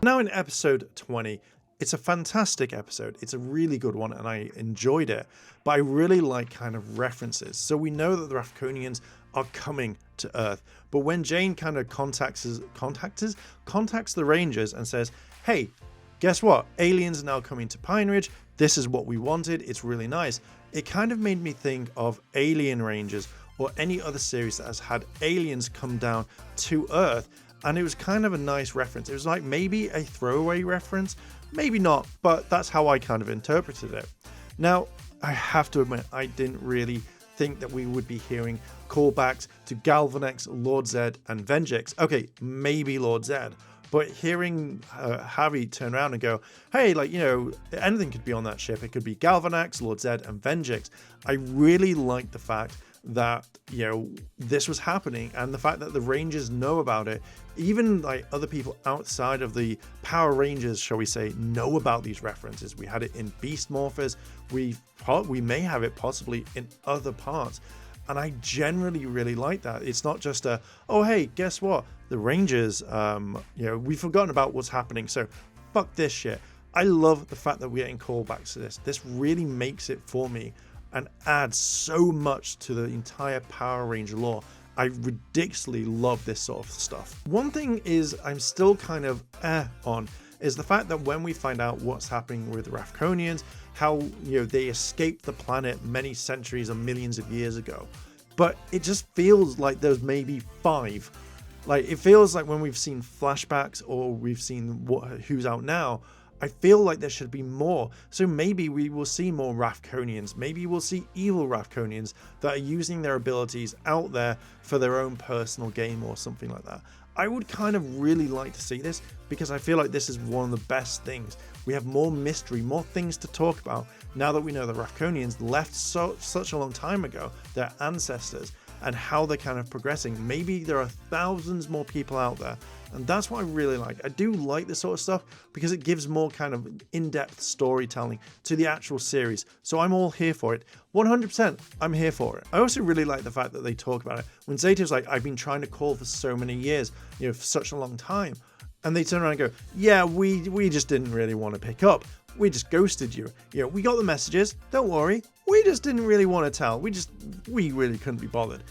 Now in episode 20, it's a fantastic episode. It's a really good one and I enjoyed it, but I really like kind of references. So we know that the Ravkonians are coming to Earth, but when Jane kind of contacts the Rangers and says, hey, guess what? Aliens are now coming to Pine Ridge. This is what we wanted. It's really nice. It kind of made me think of Alien Rangers or any other series that has had aliens come down to Earth. And it was kind of a nice reference. It was like maybe a throwaway reference, maybe not, but that's how I kind of interpreted it. Now, I have to admit, I didn't really think that we would be hearing callbacks to Galvanex, Lord Zed, and Venjix. Okay, maybe Lord Zed, but hearing Javi turn around and go, hey, like, you know, anything could be on that ship. It could be Galvanex, Lord Zed, and Venjix. I really like the fact that, you know, this was happening and the fact that the Rangers know about it. Even like other people outside of the Power Rangers, shall we say, know about these references. We had it in Beast Morphers. We may have it possibly in other parts. And I generally really like that. It's not just a, oh, hey, guess what? The Rangers, you know, we've forgotten about what's happening. So fuck this shit. I love the fact that we're getting callbacks to this. This really makes it for me and adds so much to the entire Power Ranger lore. I ridiculously love this sort of stuff. One thing is I'm still kind of on is the fact that when we find out what's happening with the Ravkonians, how, you know, they escaped the planet many centuries or millions of years ago, but it just feels like there's maybe 5. Like it feels like when we've seen flashbacks or we've seen who's out now, I feel like there should be more. So maybe we will see more Ravkonians. Maybe we'll see evil Ravkonians that are using their abilities out there for their own personal game or something like that. I would kind of really like to see this because I feel like this is one of the best things. We have more mystery, more things to talk about now that we know the Ravkonians left such a long time ago, their ancestors, and how they're kind of progressing. Maybe there are thousands more people out there. And that's what I really like. I do like this sort of stuff because it gives more kind of in-depth storytelling to the actual series. So I'm all here for it. 100% I'm here for it. I also really like the fact that they talk about it. When Zeta's like, I've been trying to call for so many years, you know, for such a long time. And they turn around and go, yeah, we just didn't really want to pick up. We just ghosted you. You know, we got the messages. Don't worry. We just didn't really want to tell. We really couldn't be bothered.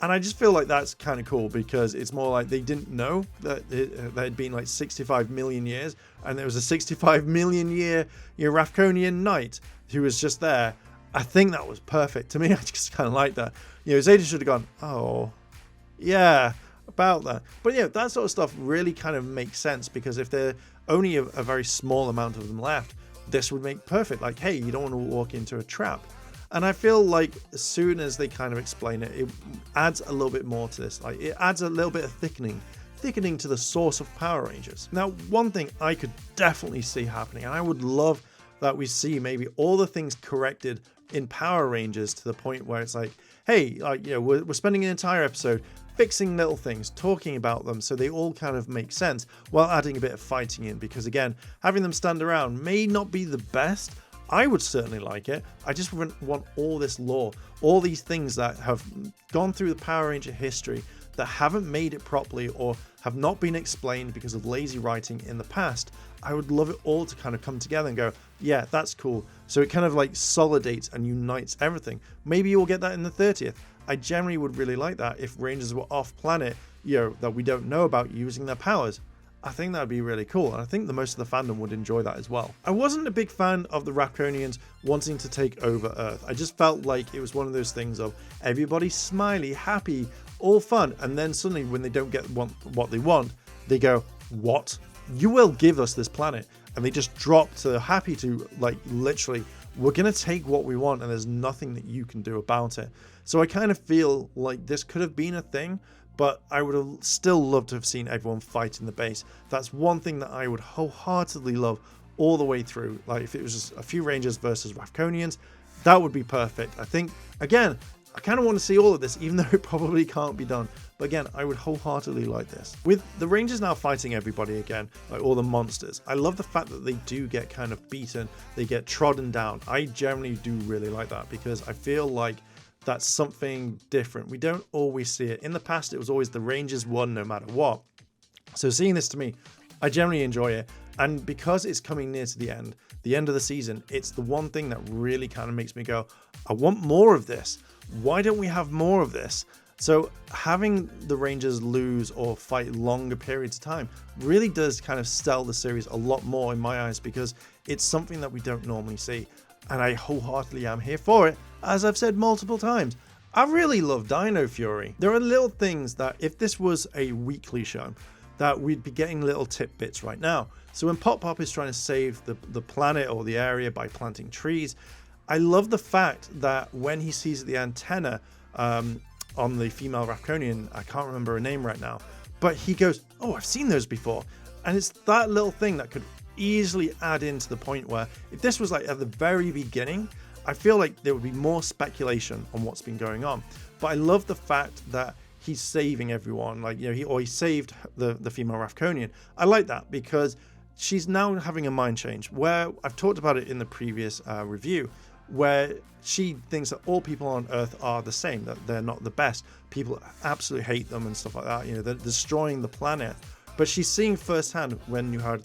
And I just feel like that's kind of cool because it's more like they didn't know that there had been like 65 million years and there was a 65 million year Ravkonian knight who was just there. I think that was perfect. To me, I just kind of like that. You know, Zeta should have gone, oh, yeah, about that. But yeah, that sort of stuff really kind of makes sense because if there only a very small amount of them left, this would make perfect. Like, hey, you don't want to walk into a trap. And I feel like as soon as they kind of explain it, it adds a little bit more to this. Like it adds a little bit of thickening to the source of Power Rangers. Now, one thing I could definitely see happening, and I would love that we see maybe all the things corrected in Power Rangers to the point where it's like, hey, like, you know, we're spending an entire episode fixing little things, talking about them so they all kind of make sense while adding a bit of fighting in. Because again, having them stand around may not be the best. I would certainly like it. I just want all this lore, all these things that have gone through the Power Ranger history that haven't made it properly or have not been explained because of lazy writing in the past. I would love it all to kind of come together and go, yeah, that's cool. So it kind of like solidates and unites everything. Maybe you'll get that in the 30th. I generally would really like that if Rangers were off planet, you know, that we don't know about using their powers. I think that would be really cool, and I think the most of the fandom would enjoy that as well. I wasn't a big fan of the Ravkonians wanting to take over Earth. I just felt like it was one of those things of everybody smiley, happy, all fun, and then suddenly when they don't get what they want, they go, what? You will give us this planet. And they just drop to happy to, like, literally, we're going to take what we want and there's nothing that you can do about it. So I kind of feel like this could have been a thing, but I would have still loved to have seen everyone fight in the base. That's one thing that I would wholeheartedly love all the way through. Like if it was just a few Rangers versus Ravkonians, that would be perfect. I think, again, I kind of want to see all of this, even though it probably can't be done. But again, I would wholeheartedly like this. With the Rangers now fighting everybody again, like all the monsters, I love the fact that they do get kind of beaten, they get trodden down. I generally do really like that because I feel like that's something different. We don't always see it. In the past, it was always the Rangers won no matter what. So seeing this, to me, I generally enjoy it. And because it's coming near to the end of the season, it's the one thing that really kind of makes me go, I want more of this. Why don't we have more of this? So having the Rangers lose or fight longer periods of time really does kind of sell the series a lot more in my eyes, because it's something that we don't normally see. And I wholeheartedly am here for it, as I've said multiple times. I really love Dino Fury. There are little things that if this was a weekly show, that we'd be getting little tidbits right now. So when Pop Pop is trying to save the planet or the area by planting trees, I love the fact that when he sees the antenna on the female Rafconian, I can't remember her name right now, but he goes, oh, I've seen those before. And it's that little thing that could easily add into the point where if this was like at the very beginning, I feel like there would be more speculation on what's been going on. But I love the fact that he's saving everyone, like, you know, he saved the female Rafconian. I like that because she's now having a mind change, where I've talked about it in the previous review, where she thinks that all people on Earth are the same, that they're not the best. People absolutely hate them and stuff like that. You know, they're destroying the planet. But she's seeing firsthand when you had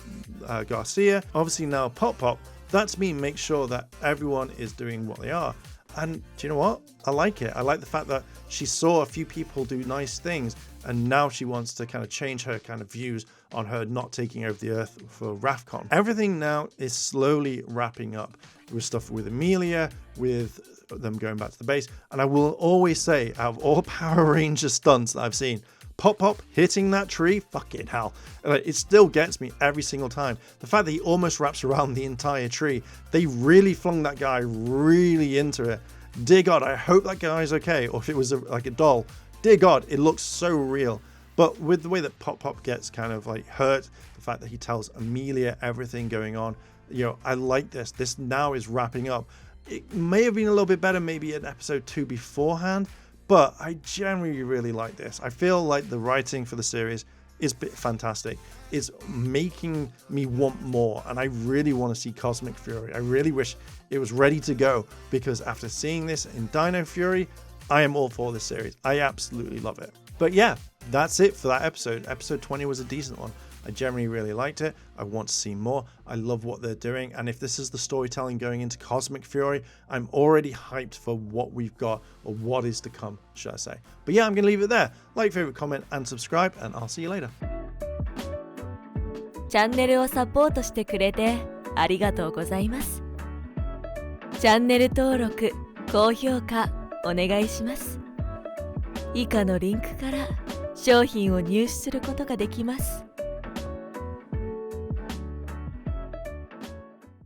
Garcia, obviously now Pop Pop. That's me make sure that everyone is doing what they are. And do you know what? I like it. I like the fact that she saw a few people do nice things, and now she wants to kind of change her kind of views on her not taking over the Earth for RAFCON. Everything now is slowly wrapping up with stuff with Amelia, with them going back to the base. And I will always say, out of all Power Ranger stunts that I've seen, Pop Pop hitting that tree, fucking hell. It still gets me every single time. The fact that he almost wraps around the entire tree. They really flung that guy really into it. Dear God, I hope that guy's okay. Or if it was like a doll, dear God, it looks so real. But with the way that Pop Pop gets kind of like hurt, the fact that he tells Amelia everything going on, you know, I like this. This now is wrapping up. It may have been a little bit better maybe in episode 2 beforehand, but I generally really like this. I feel like the writing for the series is fantastic. It's making me want more, and I really want to see Cosmic Fury. I really wish it was ready to go, because after seeing this in Dino Fury, I am all for this series. I absolutely love it. But yeah, that's it for that episode. Episode 20 was a decent one. I generally really liked it. I want to see more. I love what they're doing. And if this is the storytelling going into Cosmic Fury, I'm already hyped for what we've got, or what is to come, should I say. But yeah, I'm going to leave it there. Like, favorite, comment, and subscribe, and I'll see you later. チャンネルをサポートしてくれてありがとうございます。チャンネル登録、高評価お願いします。以下のリンクから商品を入手することができます。